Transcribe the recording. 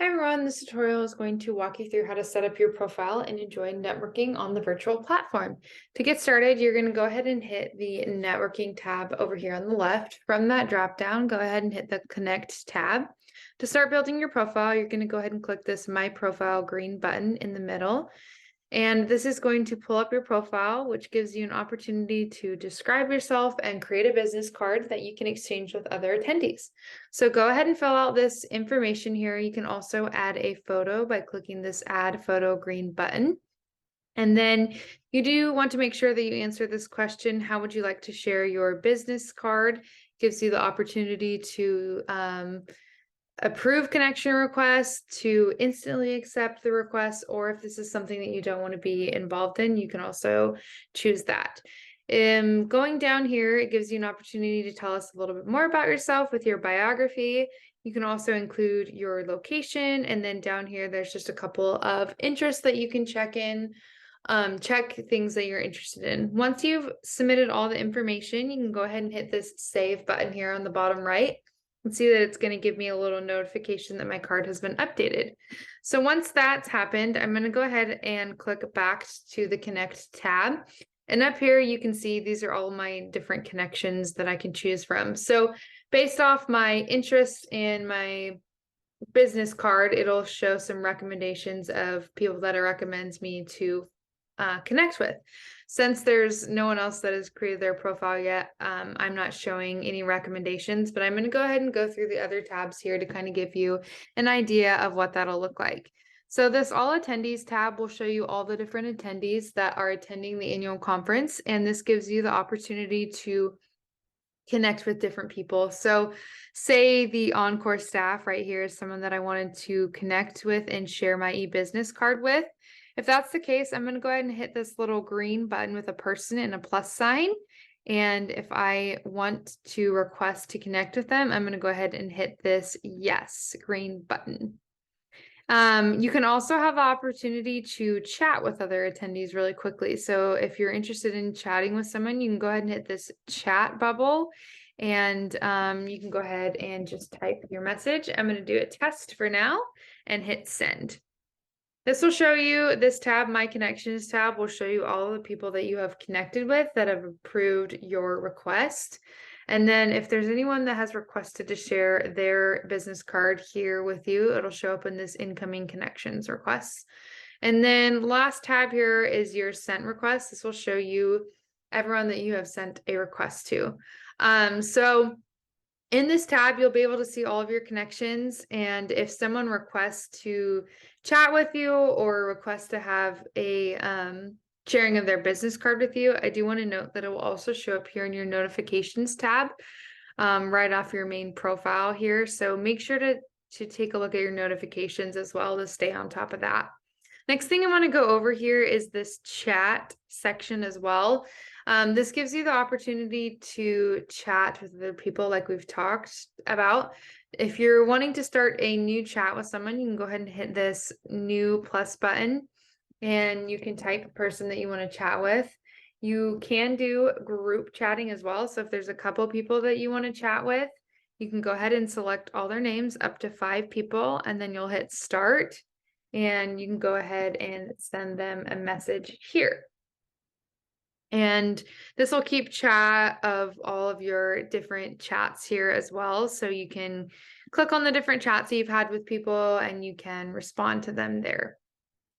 Hi everyone, this tutorial is going to walk you through how to set up your profile and enjoy networking on the virtual platform. To get started, you're going to go ahead and hit the networking tab over here on the left. From that drop down, go ahead and hit the connect tab. To start building your profile, you're going to go ahead and click this My Profile green button in the middle. And this is going to pull up your profile, which gives you an opportunity to describe yourself and create a business card that you can exchange with other attendees. So go ahead and fill out this information here. You can also add a photo by clicking this Add Photo green button. And then you do want to make sure that you answer this question: how would you like to share your business card? Gives you the opportunity to approve connection requests, to instantly accept the request, or if this is something that you don't want to be involved in, you can also choose that. Going down here, it gives you an opportunity to tell us a little bit more about yourself with your biography. You can also include your location, and then down here, there's just a couple of interests that you can check in. Check things that you're interested in. Once you've submitted all the information, you can go ahead and hit this save button here on the bottom right and see that it's going to give me a little notification that my card has been updated. So once that's happened, I'm going to go ahead and click back to the Connect tab. And up here, you can see these are all my different connections that I can choose from. So based off my interest in my business card, it'll show some recommendations of people that it recommends me to connect with. Since there's no one else that has created their profile yet, I'm not showing any recommendations, but I'm going to go ahead and go through the other tabs here to kind of give you an idea of what that'll look like. So this All Attendees tab will show you all the different attendees that are attending the annual conference, and this gives you the opportunity to connect with different people. So say the Encore staff right here is someone that I wanted to connect with and share my e-business card with. If that's the case, I'm going to go ahead and hit this little green button with a person and a plus sign. And if I want to request to connect with them, I'm going to go ahead and hit this yes green button. You can also have the opportunity to chat with other attendees really quickly. So if you're interested in chatting with someone, you can go ahead and hit this chat bubble, and you can go ahead and just type your message. I'm going to do a test for now and hit send. This will show you, this tab, My Connections tab, will show you all the people that you have connected with that have approved your request. And then if there's anyone that has requested to share their business card here with you, it'll show up in this incoming connections requests. And then last tab here is your sent request. This will show you everyone that you have sent a request to. So in this tab, you'll be able to see all of your connections, and if someone requests to chat with you or requests to have a sharing of their business card with you, I do want to note that it will also show up here in your notifications tab right off your main profile here. So make sure to take a look at your notifications as well to stay on top of that. Next thing I want to go over here is this chat section as well. This gives you the opportunity to chat with other people like we've talked about. If you're wanting to start a new chat with someone, you can go ahead and hit this new plus button, and you can type a person that you want to chat with. You can do group chatting as well. So if there's a couple people that you want to chat with, you can go ahead and select all their names, up to 5 people, and then you'll hit start. And you can go ahead and send them a message here. And this will keep track of all of your different chats here as well. So you can click on the different chats that you've had with people and you can respond to them there.